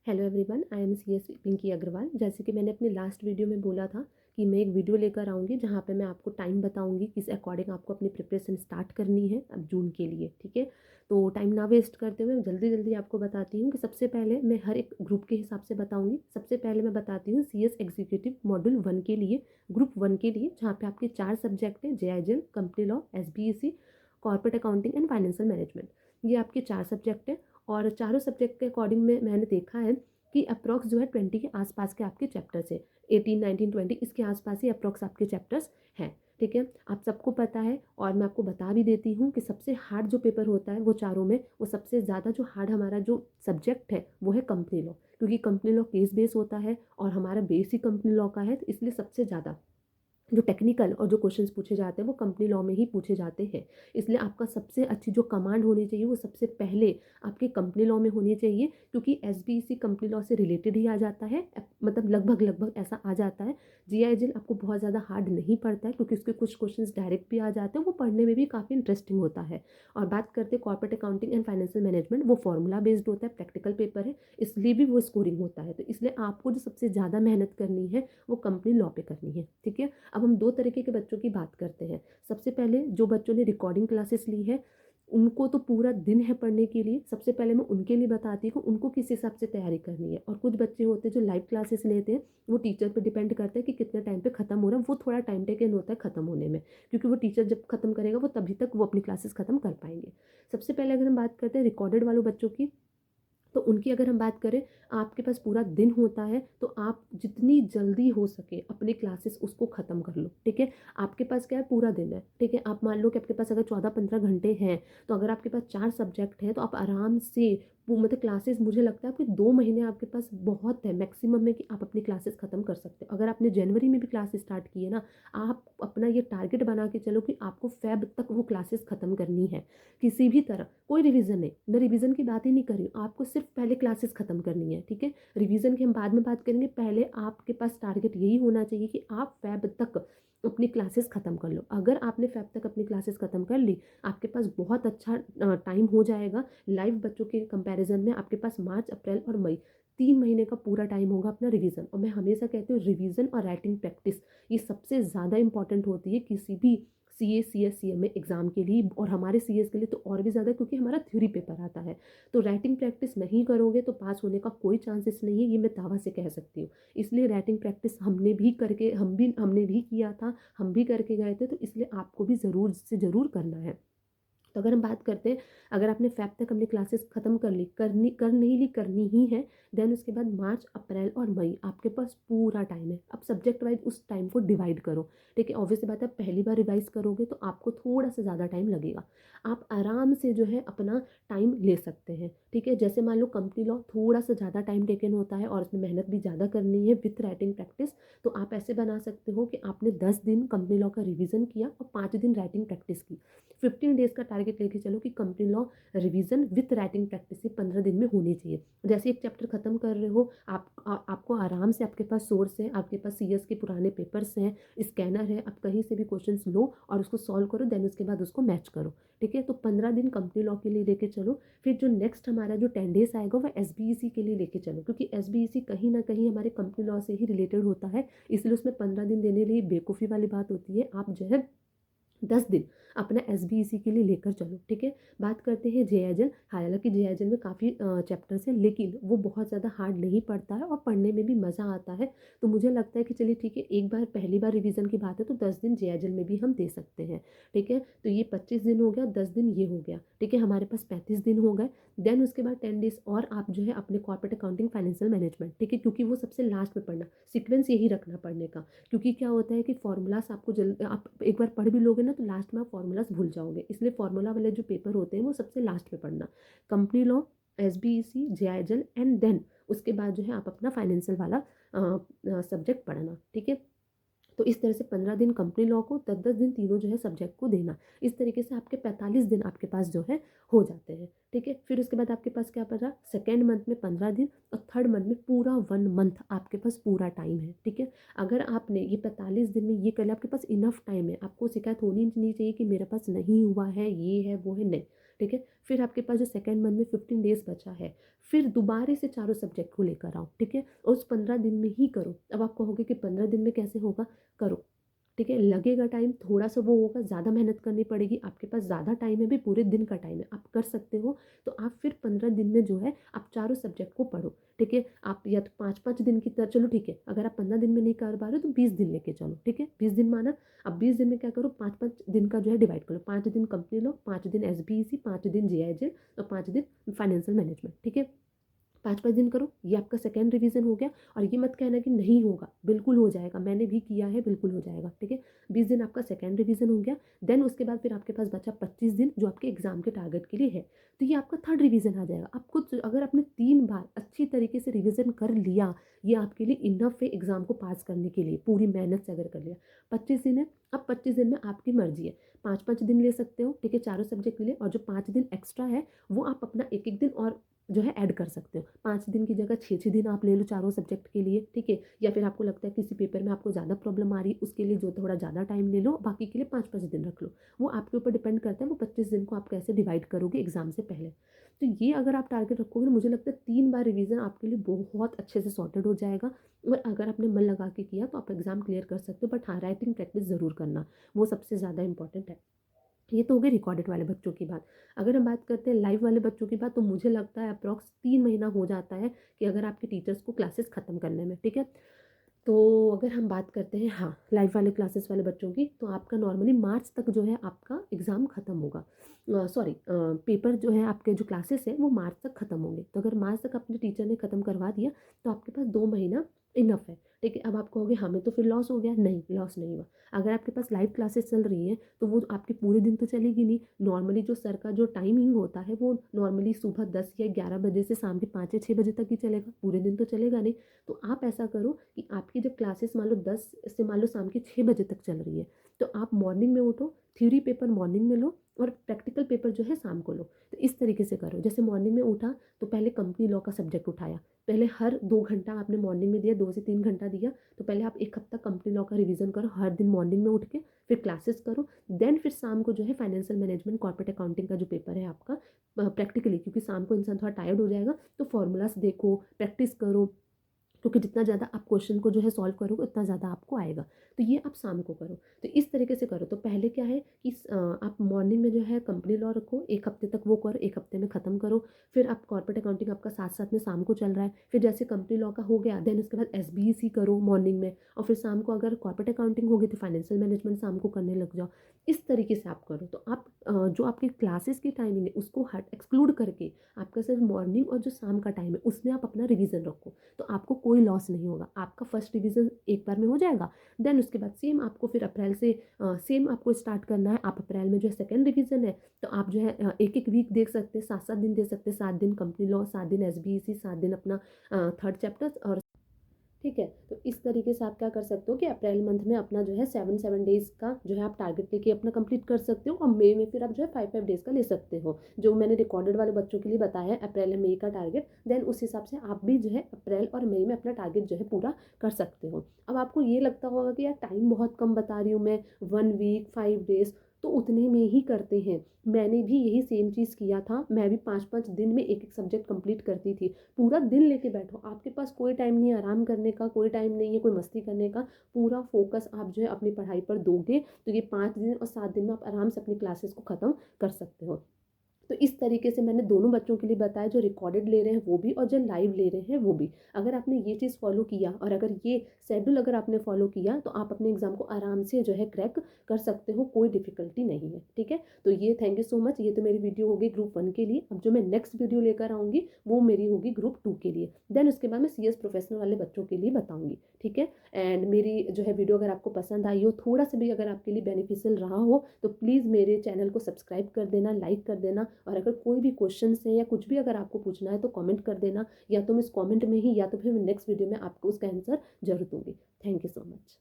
Hello everyone, I am C S Pinky Agarwal. जैसे कि मैंने अपने लास्ट वीडियो में बोला था कि मैं एक वीडियो लेकर आऊँगी जहाँ पे मैं आपको टाइम बताऊँगी किस अकॉर्डिंग आपको अपनी प्रिपरेशन स्टार्ट करनी है अब जून के लिए। ठीक है, तो टाइम ना वेस्ट करते हुए जल्दी जल्दी आपको बताती हूँ कि सबसे पहले मैं हर एक ग्रुप के हिसाब से बताऊँगी। सबसे पहले मैं बताती हूँ सी एस एग्जीक्यूटिव मॉड्यूल 1 के लिए, ग्रुप 1 के लिए, जहाँ पे आपके 4 सब्जेक्ट हैं: J I L, company law, S B E C, corporate accounting and financial management. ये आपके 4 सब्जेक्ट हैं और चारों सब्जेक्ट के अकॉर्डिंग में मैंने देखा है कि अप्रॉक्स जो है 20 के आसपास के आपके चैप्टर्स है। 18, 19, 20 इसके आसपास ही अप्रॉक्स आपके चैप्टर्स हैं। ठीक है, आप सबको पता है और मैं आपको बता भी देती हूँ कि सबसे हार्ड जो पेपर होता है वो चारों में, वो सबसे ज़्यादा जो हार्ड हमारा जो सब्जेक्ट है वो है कंपनी लॉ, क्योंकि कंपनी लॉ केस बेस होता है और हमारा बेस ही कंपनी लॉ का है, तो इसलिए सबसे ज़्यादा जो टेक्निकल और जो क्वेश्चंस पूछे जाते हैं वो कंपनी लॉ में ही पूछे जाते हैं। इसलिए आपका सबसे अच्छी जो कमांड होनी चाहिए वो सबसे पहले आपके कंपनी लॉ में होनी चाहिए, क्योंकि एसबीईसी कंपनी लॉ से रिलेटेड ही आ जाता है, मतलब लगभग लगभग ऐसा आ जाता है। जीआईजेल आपको बहुत ज़्यादा हार्ड नहीं पड़ता है क्योंकि उसके कुछ क्वेश्चंस डायरेक्ट भी आ जाते हैं, वो पढ़ने में भी काफ़ी इंटरेस्टिंग होता है। और बात करते हैं corporate accounting and financial management, वो फॉर्मूला बेस्ड होता है, प्रैक्टिकल पेपर है, इसलिए भी वो स्कोरिंग होता है। तो इसलिए आपको जो सबसे ज़्यादा मेहनत करनी है वो कंपनी लॉ पे करनी है। ठीक है, अब हम दो तरीके के बच्चों की बात करते हैं। सबसे पहले जो बच्चों ने रिकॉर्डिंग क्लासेस ली है उनको तो पूरा दिन है पढ़ने के लिए। सबसे पहले मैं उनके लिए बताती हूँ उनको किस हिसाब से तैयारी करनी है। और कुछ बच्चे होते हैं जो लाइव क्लासेस लेते हैं, वो टीचर पर डिपेंड करता है कि कितने टाइम पे खत्म हो रहा है, वो थोड़ा टाइम टेकन होता है खत्म होने में, क्योंकि वो टीचर जब खत्म करेगा वो तभी तक वो अपनी क्लासेस खत्म कर पाएंगे। सबसे पहले अगर हम बात करते हैं रिकॉर्डेड वालों बच्चों की, तो उनकी अगर हम बात करें, आपके पास पूरा दिन होता है तो आप जितनी जल्दी हो सके अपने क्लासेस उसको ख़त्म कर लो। ठीक है, आपके पास क्या है, पूरा दिन है। ठीक है, आप मान लो कि आपके पास अगर 14-15 घंटे हैं, तो अगर आपके पास 4 सब्जेक्ट हैं तो आप आराम से मतलब क्लासेस, मुझे लगता है आपके 2 महीने आपके पास बहुत है मैक्सिमम में कि आप अपनी क्लासेस ख़त्म कर सकते हो। अगर आपने जनवरी में भी क्लासेस स्टार्ट की है ना, आप अपना ये टारगेट बना के चलो कि आपको फेब तक वो क्लासेस ख़त्म करनी है। किसी भी तरह कोई रिवीजन नहीं, मैं रिवीजन की बात ही नहीं कर रही हूँ, आपको सिर्फ पहले क्लासेस खत्म करनी है। ठीक है, रिवीजन की हम बाद में बात करेंगे, पहले आपके पास टारगेट यही होना चाहिए कि आप फेब तक अपनी क्लासेस ख़त्म कर लो। अगर आपने फेब तक अपनी क्लासेस ख़त्म कर ली, आपके पास बहुत अच्छा टाइम हो जाएगा। लाइव बच्चों के कंपैरिजन में आपके पास मार्च, अप्रैल और मई 3 महीने का पूरा टाइम होगा अपना रिवीजन। और मैं हमेशा कहती हूँ रिवीजन और राइटिंग प्रैक्टिस ये सबसे ज़्यादा इंपॉर्टेंट होती है किसी भी C A C S C M A exam के लिए, और हमारे सी एस के लिए तो और भी ज़्यादा, क्योंकि हमारा थ्योरी पेपर आता है। तो राइटिंग प्रैक्टिस नहीं करोगे तो पास होने का कोई चांसेस नहीं है, ये मैं दावा से कह सकती हूँ। इसलिए राइटिंग प्रैक्टिस हमने भी किया था, हम भी करके गए थे, तो इसलिए आपको भी ज़रूर से ज़रूर करना है। तो अगर हम बात करते हैं, अगर आपने फैब तक अपनी क्लासेस खत्म कर ली, कर नहीं ली, करनी ही है, देन उसके बाद मार्च, अप्रैल और मई आपके पास पूरा टाइम है। अब सब्जेक्ट वाइज उस टाइम को डिवाइड करो। ठीक है, ऑब्वियस बात है पहली बार रिवाइज करोगे तो आपको थोड़ा सा ज़्यादा टाइम लगेगा। आप आराम से जो है अपना टाइम ले सकते हैं। ठीक है, जैसे मान लो कंपनी लॉ थोड़ा सा ज़्यादा टाइम टेकन होता है और उसमें मेहनत भी ज़्यादा करनी है विथ राइटिंग प्रैक्टिस, तो आप ऐसे बना सकते हो कि आपने 10 दिन कंपनी लॉ का रिविज़न किया और 5 दिन राइटिंग प्रैक्टिस की। 15 डेज का टारगेट लेके चलो कि company law revision with writing practice 15 दिन में होनी चाहिए। जैसे एक चैप्टर खत्म कर रहे हो आपको आराम से, आपके पास सोर्स है, आपके पास सीएस के पुराने पेपर्स हैं, स्कैनर है, आप कहीं से भी क्वेश्चंस लो और उसको सॉल्व करो, देन उसके बाद उसको मैच करो। ठीक है, तो 15 दिन कंपनी लॉ के लिए लेके चलो। फिर जो नेक्स्ट हमारा जो 10 डेज आएगा वो एसबीईसी के लिए लेके चलो, क्योंकि एसबीईसी कहीं ना कहीं हमारे कंपनी लॉ से ही रिलेटेड होता है, इसलिए उसमें 15 दिन देने लिए बेवकूफ़ी वाली बात होती है। आप जो है 10 दिन अपना एस बी ई सी के लिए लेकर चलो। ठीक है, बात करते हैं जे आई एल। हालांकि जे आई एल में काफ़ी चैप्टर्स हैं, लेकिन वो बहुत ज़्यादा हार्ड नहीं पड़ता है और पढ़ने में भी मज़ा आता है। तो मुझे लगता है कि चलिए ठीक है, एक बार पहली बार रिवीजन की बात है तो 10 दिन जे आई एल में भी हम दे सकते हैं। ठीक है, तो ये 25 दिन हो गया, 10 दिन ये हो गया। ठीक है, हमारे पास 35 दिन हो गए। देन उसके बाद 10 डेज और आप जो है अपने कॉर्पोरेट अकाउंटिंग फाइनेंशियल मैनेजमेंट, ठीक है, क्योंकि वो सबसे लास्ट में पढ़ना, सीक्वेंस यही रखना पढ़ने का। क्योंकि क्या होता है कि फॉर्मूलाज आपको जल्द, आप एक बार पढ़ भी लोगे ना तो लास्ट में आप फॉर्मूलाज भूल जाओगे, इसलिए फॉर्मूला वाले जो पेपर होते हैं वो सबसे लास्ट में पढ़ना। Company law, S B E C, J I L and then उसके बाद जो है आप अपना फाइनेंशियल वाला सब्जेक्ट पढ़ना। ठीक है, तो इस तरह से 15 दिन कंपनी लॉ को, 10-10 दिन तीनों जो है सब्जेक्ट को देना। इस तरीके से आपके 45 दिन आपके पास जो है हो जाते हैं। ठीक है, फिर उसके बाद आपके पास क्या पड़ा, सेकेंड मंथ में 15 दिन और थर्ड मंथ में पूरा 1 मंथ आपके पास पूरा टाइम है। ठीक है, अगर आपने ये 45 दिन में ये कर लिया, आपके पास इनफ टाइम है, आपको शिकायत होनी नहीं चाहिए कि मेरे पास नहीं हुआ है, ये है वो है, नहीं। ठीक है। फिर आपके पास जो सेकंड मंथ में 15 डेज़ बचा है, फिर दोबारा से चारों सब्जेक्ट को लेकर आओ, ठीक है। और उस 15 दिन में ही करो। अब आप कहोगे कि 15 दिन में कैसे होगा, करो, ठीक है। लगेगा टाइम, थोड़ा सा वो होगा, ज़्यादा मेहनत करनी पड़ेगी, आपके पास ज़्यादा टाइम है, भी पूरे दिन का टाइम है, आप कर सकते हो। तो आप फिर 15 दिन में जो है आप चारों सब्जेक्ट को पढ़ो, ठीक है। आप या तो 5-5 दिन की तरह चलो, ठीक है। अगर आप 15 दिन में नहीं कर पा रहे हो तो 20 दिन लेके चलो, ठीक है। 20 दिन माना। अब 20 दिन में क्या करो, 5-5 दिन का जो है डिवाइड करो। 5 दिन कंपनी लॉ, 5 दिन SBEC, 5 दिन JIJ और 5 दिन फाइनेंशियल मैनेजमेंट, ठीक है। 5-5 दिन करो, ये आपका सेकेंड रिवीजन हो गया। और ये मत कहना कि नहीं होगा, बिल्कुल हो जाएगा, मैंने भी किया है, बिल्कुल हो जाएगा, ठीक है। 20 दिन आपका सेकेंड रिवीजन हो गया। देन उसके बाद फिर आपके पास बचा 25 दिन जो आपके एग्जाम के टारगेट के लिए है। तो ये आपका थर्ड रिवीजन आ जाएगा। आप खुद अगर आपने 3 बार अच्छी तरीके से रिवीजन कर लिया, ये आपके लिए इनफ है एग्जाम को पास करने के लिए, पूरी मेहनत से अगर कर लिया। 25 दिन है। अब 25 दिन में आपकी मर्जी है, 5-5 दिन ले सकते हो, ठीक है, चारों सब्जेक्ट के लिए। और जो 5 दिन एक्स्ट्रा है वो आप अपना एक एक दिन और जो है ऐड कर सकते हो। 5 दिन की जगह 6-6 दिन आप ले लो चारों सब्जेक्ट के लिए, ठीक है। या फिर आपको लगता है किसी पेपर में आपको ज़्यादा प्रॉब्लम आ रही है, उसके लिए जो थोड़ा ज़्यादा टाइम ले लो, बाकी के लिए 5-5 दिन रख लो। वो आपके ऊपर डिपेंड करता है, वो 25 दिन को आप कैसे डिवाइड करोगे एग्जाम से पहले। तो ये अगर आप टारगेट रखोगे ना, मुझे लगता है 3 बार रिवीजन आपके लिए बहुत अच्छे से सॉर्टेड हो जाएगा। और अगर आपने मन लगा के किया तो आप एग्जाम क्लियर कर सकते हो। बट हाँ, राइटिंग प्रैक्टिस ज़रूर करना, वो सबसे ज़्यादा इंपॉर्टेंट है। ये तो हो गई रिकॉर्डेड वाले बच्चों की बात। अगर हम बात करते हैं लाइव वाले बच्चों की बात, तो मुझे लगता है अप्रॉक्स 3 महीना हो जाता है कि अगर आपके टीचर्स को क्लासेस ख़त्म करने में, ठीक है। तो अगर हम बात करते हैं हाँ लाइव वाले क्लासेस वाले बच्चों की, तो आपका नॉर्मली मार्च तक जो है आपका एग्ज़ाम ख़त्म होगा। सॉरी, पेपर जो है आपके जो क्लासेस है वो मार्च तक ख़त्म होंगे। तो अगर मार्च तक अपने टीचर ने ख़त्म करवा दिया तो आपके पास 2 महीना इनफ है, ठीक है। अब आप कहोगे हमें तो फिर लॉस हो गया, नहीं लॉस नहीं हुआ। अगर आपके पास लाइव क्लासेस चल रही हैं तो वो आपके पूरे दिन तो चलेगी नहीं। नॉर्मली जो सर का जो टाइमिंग होता है वो नॉर्मली सुबह 10 या 11 बजे से शाम के 5 या 6 बजे तक ही चलेगा, पूरे दिन तो चलेगा नहीं। तो आप ऐसा करो कि आपकी जब क्लासेस मान लो 10 से मान लो शाम के 6 बजे तक चल रही है, तो आप मॉर्निंग में उठो, थ्योरी पेपर मॉर्निंग में लो और प्रैक्टिकल पेपर जो है शाम को लो। तो इस तरीके से करो। जैसे मॉर्निंग में उठा तो पहले कंपनी लॉ का सब्जेक्ट उठाया, पहले हर 2 घंटा आपने मॉर्निंग में दिया, 2 से 3 घंटा दिया। तो पहले आप 1 हफ्ता कंपनी लॉ का रिवीजन करो, हर दिन मॉर्निंग में उठ के फिर क्लासेस करो। देन फिर शाम को जो है फाइनेंशियल मैनेजमेंट कॉर्पोरेट अकाउंटिंग का जो पेपर है आपका प्रैक्टिकली, क्योंकि शाम को इंसान थोड़ा टायर्ड हो जाएगा, तो फॉर्मूलाज देखो, प्रैक्टिस करो, क्योंकि जितना ज़्यादा आप क्वेश्चन को जो है सॉल्व करोगे उतना ज़्यादा आपको आएगा। तो ये आप शाम को करो। तो इस तरीके से करो। तो पहले क्या है कि आप मॉर्निंग में जो है कंपनी लॉ रखो, 1 हफ्ते तक वो करो, 1 हफ्ते में ख़त्म करो। फिर आप कॉर्पोरेट अकाउंटिंग आपका साथ साथ में शाम को चल रहा है, फिर जैसे कंपनी लॉ का हो गया देन उसके बाद SBEC करो मॉर्निंग में, और फिर शाम को अगर कॉर्पोरेट अकाउंटिंग होगी तो फाइनेंशियल मैनेजमेंट शाम को करने लग जाओ। इस तरीके से आप करो। तो आप जो आपकी क्लासेस की टाइमिंग है उसको हट एक्सक्लूड करके आपका सिर्फ मॉर्निंग और जो शाम का टाइम है उसमें आप अपना रिवीजन रखो, तो आपको कोई लॉस नहीं होगा। आपका फर्स्ट रिवीजन एक बार में हो जाएगा। देन उसके बाद सेम आपको फिर अप्रैल से सेम आपको स्टार्ट करना है। आप अप्रैल में जो है सेकेंड रिवीजन है, तो आप जो है एक एक वीक देख सकते हैं, 7-7 दिन दे सकते हैं। 7 दिन कंपनी लॉ, 7 दिन SBEC, 7 दिन अपना थर्ड चैप्टर, और ठीक है। तो इस तरीके से आप क्या कर सकते हो कि अप्रैल मंथ में अपना जो है 7-7 डेज़ का जो है आप टारगेट लेके अपना कंप्लीट कर सकते हो, और मई में फिर आप जो है 5-5 डेज़ का ले सकते हो, जो मैंने रिकॉर्डेड वाले बच्चों के लिए बताया है अप्रैल और मई का टारगेट। देन उस हिसाब से आप भी जो है अप्रैल और मई में अपना टारगेट जो है पूरा कर सकते हो। अब आपको ये लगता होगा कि यार टाइम बहुत कम बता रही हूँ मैं, 1 वीक 5 डेज़, तो उतने में ही करते हैं। मैंने भी यही सेम चीज़ किया था, मैं भी 5-5 दिन में एक एक सब्जेक्ट कंप्लीट करती थी। पूरा दिन लेके बैठो, आपके पास कोई टाइम नहीं है आराम करने का, कोई टाइम नहीं है कोई मस्ती करने का, पूरा फोकस आप जो है अपनी पढ़ाई पर दोगे तो ये 5 दिन और 7 दिन में आप आराम से अपनी क्लासेस को ख़त्म कर सकते हो। तो इस तरीके से मैंने दोनों बच्चों के लिए बताया, जो रिकॉर्डेड ले रहे हैं वो भी और जो लाइव ले रहे हैं वो भी। अगर आपने ये चीज़ फॉलो किया और अगर ये शेड्यूल अगर आपने फॉलो किया तो आप अपने एग्जाम को आराम से जो है क्रैक कर सकते हो, कोई डिफिकल्टी नहीं है, ठीक है। तो ये थैंक यू सो मच। ये तो मेरी वीडियो होगी ग्रुप 1 के लिए। अब जो मैं नेक्स्ट वीडियो लेकर आऊँगी वो मेरी होगी ग्रुप 2 के लिए। देन उसके बाद मैं CS प्रोफेशनल वाले बच्चों के लिए बताऊँगी, ठीक है। एंड मेरी जो है वीडियो अगर आपको पसंद आई हो, थोड़ा सा भी अगर आपके लिए बेनिफिशियल रहा हो, तो प्लीज़ मेरे चैनल को सब्सक्राइब कर देना, लाइक कर देना। और अगर कोई भी क्वेश्चन है या कुछ भी अगर आपको पूछना है तो कमेंट कर देना, या तो मैं इस कमेंट में ही या तो फिर मैं नेक्स्ट वीडियो में आपको उसका आंसर जरूर दूंगी। Thank you so much.